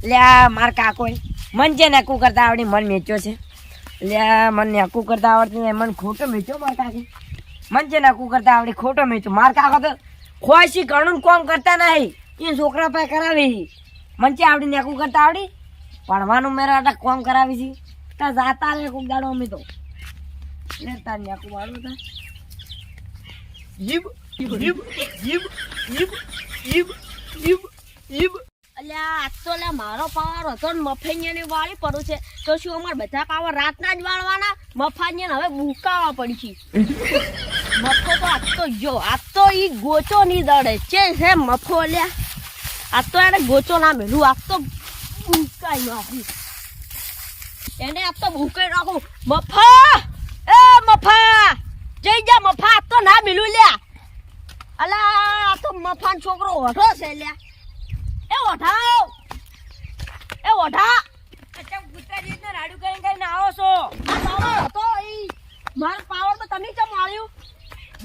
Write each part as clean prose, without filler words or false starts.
લે આ માર કાકો મન છે નેકું કરતા આવડી મન મેચ્યો છે. લે મન નેકું કરતા આવડતી મન ખોટો મેચ્યો માર કાકી. મન છે નેકું કરતા આવડી ખોટો મેચ્યો. માર કાકો તો ખોશી ઘણું કોમ કરતા નહીં એ છોકરા પાસે કરાવી. મન છે આવડી નેકું કરતા આવડી ભણવાનું મેરા આટા કોમ કરાવી છે. તા જાતા રે કોક દાડો અમે તો લે તાર નેકું વાળું તા જીબ જીબ જીબ જીબ જીબ જીબ જીબ. અલ્યા આજ તો લે મારો પાવર હતો ને મફાઈયાની વાળી પડું છે તો શું અમાર બધા પાવર રાતના જ વાળવાના? મફાઈયાને હવે બુકાવા પડી છે. મફો તો આજ તો જો આજ તો ઈ ગોચો ની દડે છે હે મફો. લ્યા આજ તો એને ગોચો ના મેલું આજ તો બુકાઈ નાખું એને. આજ તો બુકાઈ નાખું. મફા એ મફા જઈ જા મફા. આજ તો ના મેલું લ્યા. અલા આ તો મફાન છોકરો ઓઢો છે લ્યા. એ ઓઢાવ એ ઓઢા. અચ્છા ગુસ્સાજી ને રાડુ કરીને આવો છો. આ પાવર હતો ઈ મારા પાવર માં તમે કેમ આવ્યું?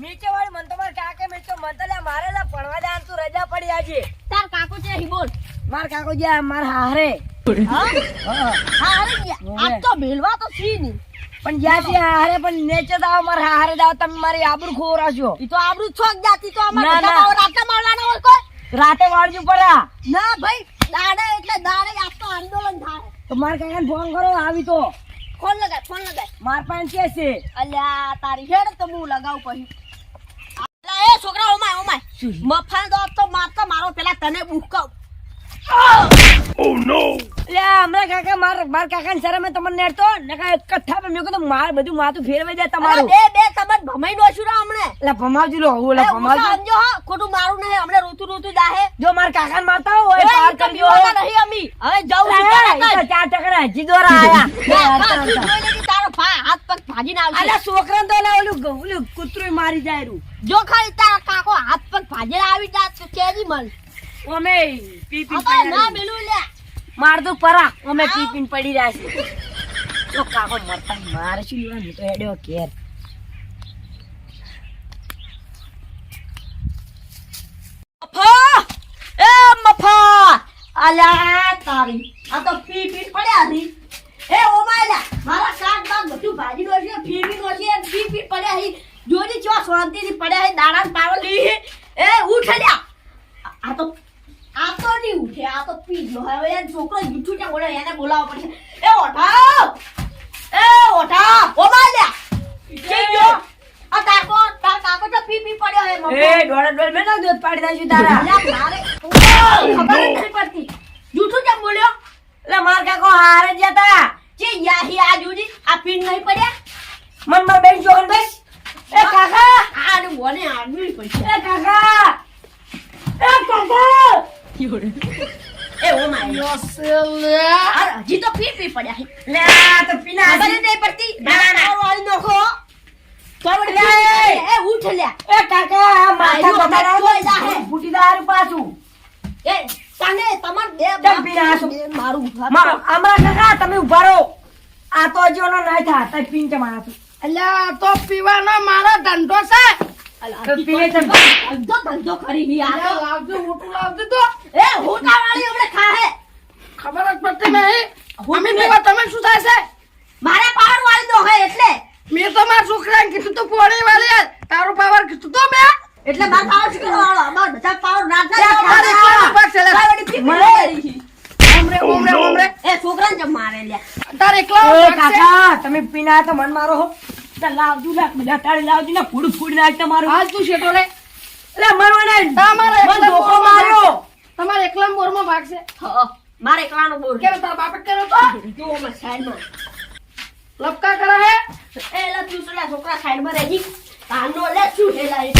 નીચે વાળી મન તો માર કાકે મેચો મન તો લે મારે લા ભણવા જાન તું રજા પડી આજે. તાર કાકો છે ઈ બોલ. માર કાકો જે માર હારે હા હા હા અરે ગયા આજ તો ભેલવા તો છી ની પણ જ્યાંથી હારે પણ નેચે દાવ માર હારે દાવ તમે મારી આબરૂ ખોરાશો. ઈ તો આબરૂ છોક જાતી તો અમાર ના, બધા ના. પાવર રાતે મારવાના હોય કોઈ? રાતે વાળજો પડ્યા ના ભાઈ દાડે એટલે દાડે આજ તો આંદોલન થાય. તો માર કાકાને ફોન કરો આવી તો ફોન લગાય ફોન લગાય. માર પાસે કે છે અલ્યા તારી હેડ તો હું લગાવું પછી. અલ્યા એ છોકરા ઓમાય ઓમાય મફાન દો તો મારતો મારો પેલા તને બુકાવ. લે હમણાં કાકા માર કાકાને શરમે તમને નેડતો નકા એક કથા પર મેં કીધું માર બધું માથું ફેરવાઈ જાય તમારું. બે બે તમન ભમાઈ નો છું હમણે. એટલે ભમાવજો લો હું લે ભમાવજો. સમજો હા ખોટું મારું નહીં હમણે રોતું રોતું જાહે. જો માર કાકાને મારતા હોય એ પાર તો કરજો. પીવાના નહીં અમી. હવે જાઉં છું ઈ તો તરત જ. 4 ટકરા હજી દોરા આયા. તું જોઈ લેજે તારો હાથ પગ ભાજીને આવશે. અલ્યા છોકરાને તો લે ઓલું કૂતરું મારી જાય રૂ. જો ખાલી તારા કાકો હાથ પગ ભાજીને આવી જાત તો કેજી મલ. અમે પી પી હવે ના મેલું લે. માર દો પરા અમે પી પીને પડી રહ્યા છે. તો કાકો મરતા મારે શું લેવાનું તો હેડ્યો કેર. મફા એ મફા અલ્યા તારી આ તો પી પી પડ્યા હતી. એ ઓમાયલા મારા કાક બાગ બધું ભાજી નો છે ફીરવી નો છે પી પી પડ્યા હી. જોજી ચો શાંતિથી પડ્યા હી દાડા પાવર લી. એ ઉઠ લ્યા. આ તો નહીં ઉઠે આ તો પી ગયો. હવે એ છોકરો જૂઠું છે બોલે એને બોલાવવો પડશે. એ ઓઠાવ ઓમાયલા જઈ ગયો. આ તાર કાકો તો પી પી પડ્યો હે મફા. એ ડોળા ડોળ મેં દૂધ પાડી દાશું તારા. ખબર નથી પડતી જૂઠું કેમ બોલ્યો? એટલે માર કાકો હારે જ હતા. જે યાહી આ જોજી આ પીન નહીં પડ્યા. મન માર બેન જોગન બસ. એ કાકા આનું બોને આડવી પડશે. એ કાકા એ કાકા એ ઓ માય આ હજી તો પી પી પડ્યા. લે આ તો પીના ખબર જ નહીં પડતી. ના, ના. વાળી નોખો ખબર લે. એ ઉઠ લ્યા. એ કાકા આ માથા આયુ બગાડા જોઈ જાહે. ફૂટી દારૂ પાછું. એ તને તમાર બે ચમ પીના આસુ. મારું હમણાં કાકા તમે ઉભા રહો. આ તો હજી ઓનો ના થા તઈ પીન ચમ આસુ. અલ્યા તો પીવાનો મારો ધંધો છે. તો પીએ ચમ. ધંધો કરી ની આ તો. લાવજો મોટું લાવજો તો એ હોટા વાળી હમણે ખાહે. ખબર જ પડતી નહીં. અમે પીવા તમે શું થાય છે? મારે પાવર વાળી નો હે એટલે મેં તો મારા છોકરાને કીધું તું પોણી વાળી આલ. તારો પાવર કીધું તો મેં એટલે માર પાવર શું કરવાનો? અમાર બધા પાવર નાખના એ તારે એકલાનો ભાગ છે લે. ઓમરે ઓમરે ઓમરે એ છોકરાને જમ મારે લ્યા. તારે એકલાનો એ ભાગ છે. કાકા તમે પીના તો મન મારો હો. તો લાવજો લા બધા તાળી લાવજો ને ફૂડ ફૂડ નાખ તમારું. હાલ તું શેટો લે. એટલે મરવાને તમારે મન ધોકો માર્યો. તમારે એકલા મોરમાં ભાગ છે. હા મારે એકલાનો બોર કેમ તારા બાપે કર્યો તો જો અમે સાઈડમાં લપકા કરે હે. એ લા તું સોલા છોકરા સાઈડમાં રહેજી. તાનો લે શું હેલા એ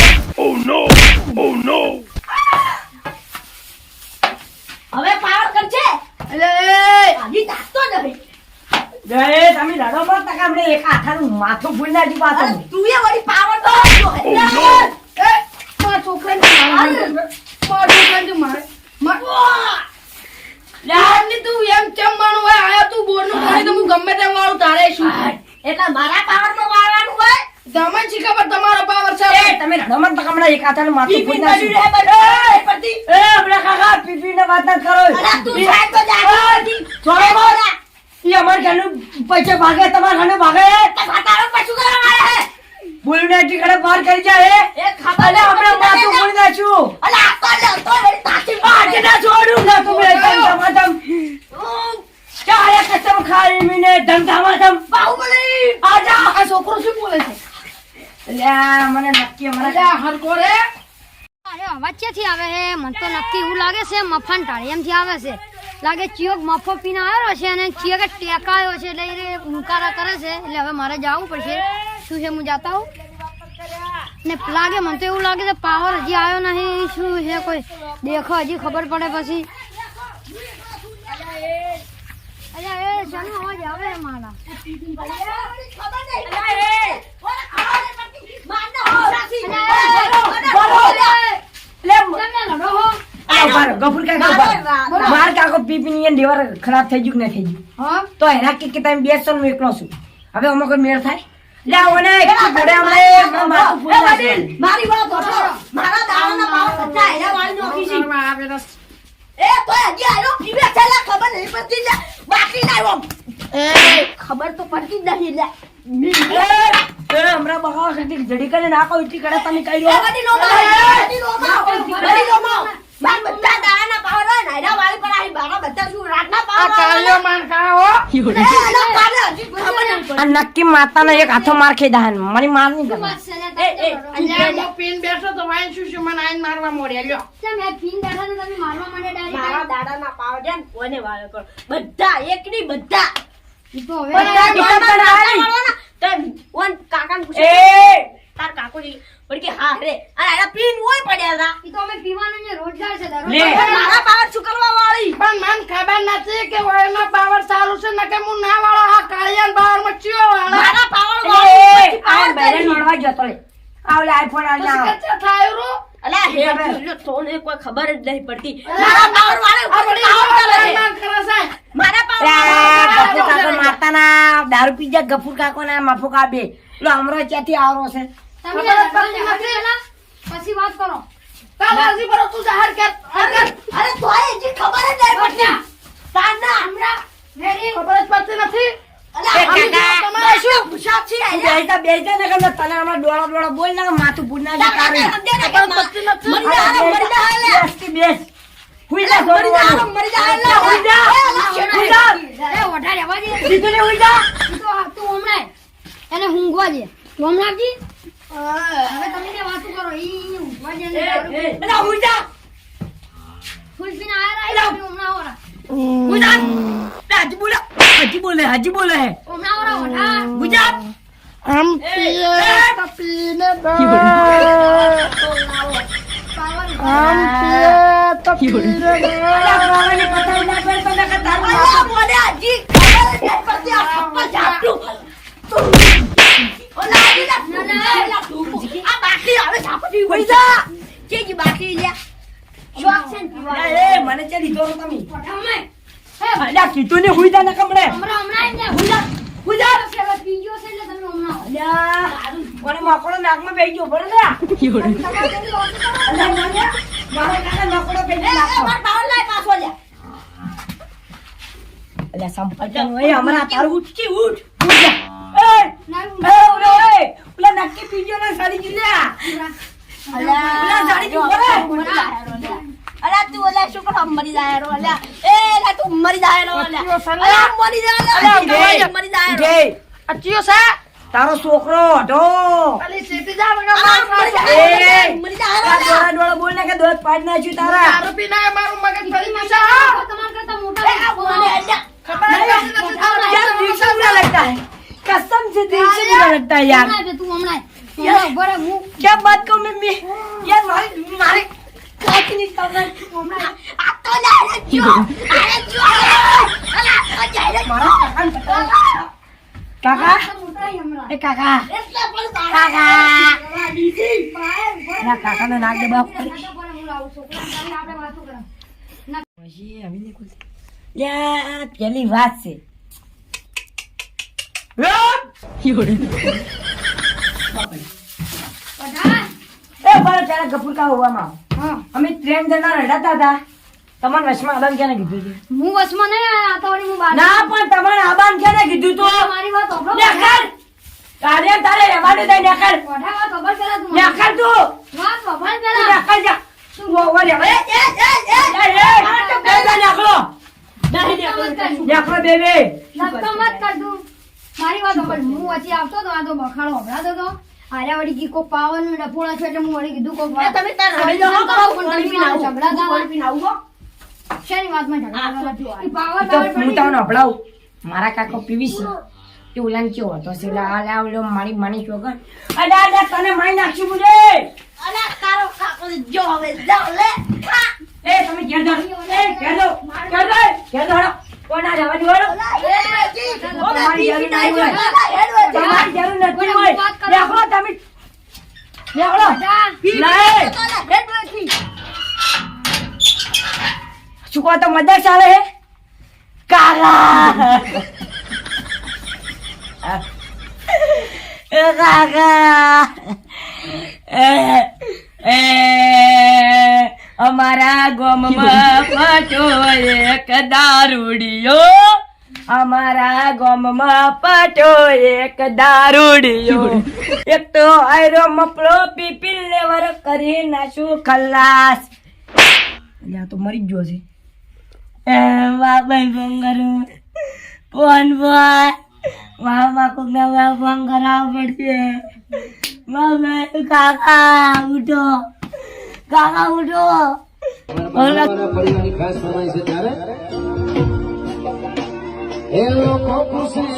હવે પાવર કરજે. અલે હજી દાખતો નહીં. જય તમે લડો મત તકા હમણે એક આઠાનું માથું ફૂલ નાખી અરે પાછું. તું એ વળી પાવર તો જો હે. એ મારા છોકરાને મારે. મારા છોકરાને મારે. યારની તું એમ કેમ માનું હોય? આયા તું બોરનું પાણી તો હું ગમે તેમ વાળું તારે શું? એટલે મારા પાવર નો વાળવાનું હોય. તમને શી ખબર તમારો પાવર છે? એ તમે લડો મત તકા હમણે એક આઠાનું માથું પી ફૂલ પી નાખ્યું. પડ્યું રે બધું પડતી. એ હમણે કાકા પીપી ને વાત ના કરો. અરે તું સાઈડ તો જા. એ છોડો બોલ. ઈ અમાર ઘરનું પૈસે ભાગે, તમારા ઘરનું ભાગે. તારો પાછું કરવા વાળા હે બોલીને ટીકડે બહાર કરી જાય. એ ખબર અલે આપણે માથું બોલી નાખ્યું. અલે આ તો વેરી તાકી આજે ના છોડું ના તું બે ધમધમ. ચારે કસમ ખાઈ મીને ધમધમ. બાહુબલી આજા. આ છોકરો શું બોલે છે? અલ્યા મને નક્કી મને અલ્યા હરકો રે. અરે અવાજ ક્યાંથી આવે છે? મને તો નક્કી એવું લાગે છે મફાન ટાળિયામથી આવે છે. લાગે ચિયોક મફો પીને આવ્યો છે અને ચિયોકે ટેકાયો છે એટલે એ હુંકારા કરે છે. એટલે હવે મારે જવું પડશે. શું છે હું જાતા હું ને લાગે મને તો એવું લાગે છે પાવર હજી આવ્યો નહીં. શું છે કોઈ દેખો હજી ખબર પડે પછી. અલ્યા એ શાનો અવાજ આવે છે મારા? ગફુર કાકા માર કાકો પીપી ની લીવર ખરાબ થઈ ગયું કે નહીં થઈ ગયું? હા તો એના કે તમે બેસો ને હું એકલો છું. હવે અમે કોઈ મેળ થાય લાવોને ઘોડે હમણે માથું ફૂલ નાખ્યું. મારી વાત સાંભળો. મારા દાડાના પાવ બધા હેરા વાળી નોખી છે. એ તો હજી આયો પીવે છે લા ખબર નહીં પડતી લે બાકી લાવ્યો. એ ખબર તો પડતી જ નહીં લે. હમણાં બહાર જડી કરીને નાખો એટલી કરે તમે કઈ એ બધી નો માર બધી નો માર બધી નો માર બાર બધા દાડાના પાવ રે હેરા વાળી પર આઈ બારા બધા શું રાતના પાવ આ કાળિયો માન ખાઓ. હજી ખબર નહીં આ નક્કી માતાનો એક હાથો માર ખાઈ દાહન મને માર નહીં કરવા. અલ્યા હું પીન બેઠો તો વાઈન શું મને આઈને મારવા મોડ્યા લ્યો. મેં પીન બેઠા તો તમે મારવા માંડે ડાયરેક્ટ. મારા દાડાના પાવ છે ને કોને વાળો કરો બધા એકની બધા ઈ તો હવે બધા કાકાને પૂછે એ તાર કાકુજી પણ કે હા રે અને આના પીન હોય પડ્યા હતા ઈ તો અમે પીવાનો ને રોજગાર છે દરરોજ. લે. મારા પાવર શું કરવા વાળી પણ મને ખબર નથી કે ઓયનો પાવર ચાલુ છે નકે હું ના વાળો આ કાળિયાન પાવર માં ચિયો વાળો. મારા પાવર એ વાળી આ બેરન મળવા જતો રે. આવલે આઈફોન આલ પછી ના. કચ્ચા થાય રૂ. અલા હે તોને કોઈ ખબર જ નહીં પડતી મારા પાવર વાળે આ ઉપર બધી પાવર કરે છે માન કરે છે. મારા પાવર ગફુર કાકો માતાના દારૂ પી જાય ગફુર કાકો ના મફો કા બે લો અમરો ક્યાંથી આવરો છે. તમે ખબર જ લગન પડતી જવા નથી. દેલા, પછી વાત કરો. તાર રાજી બરો તું જાહેર કર. અરે તોય હજી ખબર જ નહીં પડતી તાના હમણાં રેડી ખબર જ પડતી નથી. અલા એ કાકા. તમારે શું પૂછાત છે તું બેસતા બેસતા ને કમ તને હમણાં ડોળા બોલ ના માથું પૂડ ના જા કારે. બેસ કે બેસ. હુઈ જા થોડી વાર. હુઈ જા. હુઈ જા. એ વધારે અવાજ એ. સીધું ને હુઈ જા. ઈ તો તું હમણાં એને ઊંઘવા દે. તું હમણાં જી હવે તમે જે વાતો કરો ઈ ઊંઘવા દે ને દારૂ પી. એલા હુઈ જા. ફૂલ પીને આયા રા હમણાં ઓરા. હુઈ જા. હજી બોલે હે. હમણાં ઓરા વધાર. હુઈ જા. આમ પીએ તો પીને દો. આમ પીએ તો પીને દો. અલા બાવાને પતાઈ ના કર તો નકર તારું અલા બોલે હજી ખબર જ નહીં પડતી આ થપ્પા ઝાપટું ઓલા હજી ના આ બાકી હવે ઝાપટી હુઈ જા. કેજી બાકી લે શોખ છે ને પીવાનો. એ મને ચે લીધો રો તમે. હમણાં અલા કીધું ને હુઈ જા ને કમડે. હમણાં જ ને. હુઈ જા. હુઈ જા. પેલા પી ગયો છે એટલે તમે હમણાં અલ્યા મને માકોડો નાકમાં બેહી ગયો બરાબર ને? અલ્યા મને મારો કાકા માકોડો બેહી એ નાખો. માર પાવર લાય પાછો લે અલ્યા સંપર્કન હોય હમણાં તારું ઉઠકી ઉઠ ઉઠ જા. એ ઓલો એ ઓલા નક્કી પીજો ને સાડી જીલ્યા. ઓલા સાડી જી બોલે. અલા તું ઓલા શું કરો મરી જાય રો અલ્યા એ લા તું મરી જાય રો અલ્યા અલ્યા મરી જાય અલ્યા અલ્યા મરી જાય રો જય આ ચિયો છે. તારો છોકરો હતો. અલી સીધી જા વગર અલા માર મરી ખાશે. જાય મરી જાય રો આ અલ્યા ડોળા ડોળા બોલ ને કે દોત પાડ નાખ્યું તારા. દારૂ પીને આયા મારું મગજ ફરી ગયું છે. હા. તમારા કરતા મોટા એ બોલે અલ્યા ખબર જ નથી यार दिल से बुरा लगता है कसम से दिल से बुरा लगता है यार હમણાં તું હમણાં ઉભો રહે, હું क्या बात कहूँ मैं यार मारे काट नहीं करना આ તો લે અરે જો અલા આ જાય રે मारा काका મોટા ઈ હમણાં. ए काका એટલે પણ કાકા. બહાર, ना काका ने नाक दबाव कर ખાતા પર હું લાવું છું. તમે આપણે વાતો કરો. પછી અભી ને કુલ યા પેલી વાત છે બધા એ બાર પેલા ગફુર કા હોવામાં હા અમે ટ્રેન જના રડાતા હતા તમારે વશમાં આબાન ક્યારે કીધું હતું? હું વચમાં નહીં આયા આ તો વળી હું બહાર ના પણ તમારે આબાન ક્યારે કીધું તું? મારી વાત સાંભળો. નેકર તારે તારે રહેવાનું થાય નેકર મોઢા વાત સાંભળ પેલા તું. નેકર તું વાત સાંભળ તું પેલા. નેકર જા તું ઓવર રે એ તો પેલા નેકરો નેકરો બેબી ધક્કો મત કર તું. મારી વાત સાંભળ. હું વચ્ચે આવતો તો આ તો બખાડો હભરાતો તો આર્યા વળી કી કોક પાવન ડફોળા છે એટલે હું વળી કીધું કોક વાત. તમે તાર રડી લો, કરો, પણ પાણી તમે પીને આવો. ઝઘડા થવા. પાણી પીને આવો. શેની વાતમાં ઝઘડા થવા? ઈ પાવર તો પાવર હું પડી. તમને અભડાવું મારા કાકો પીવી છે એ ઓલાને કેવો હતો છે એટલે આ આવડો મારી માની છોકર અરે અરે તને મારી નાખશું મુજે અલા, તારો કાકો જો હવે જાઓ લે. એ તમે ઘેર જાઓ એ ઘેર જાઓ ઘેર જાઓ કોના જવા દો તમારી જરૂર નહીં હોય તમારી જરૂર નથી હોય દેખો તમે દેખો નહીં શું કહો તો મજા ચાલે હે કાકા કાકા અમારા ગામમાં પટો એક દારૂડિયો અમારા ગામમાં પટો એક દારૂડિયો એક તો આયરો મપડો પીપીલ લેવર કરી નાશું ખલાસ આ તો મરી જ ગયો છે ભાઈ ફોન કરું ફોન ભાઈ મામા કોક ના ફોન કરાવવો પડશે મામા કાકા ઉઠો કાકા ઉઠો પરિવારની ખાસ ફરમાઈ છે ત્યારે એ લોકો ખુશી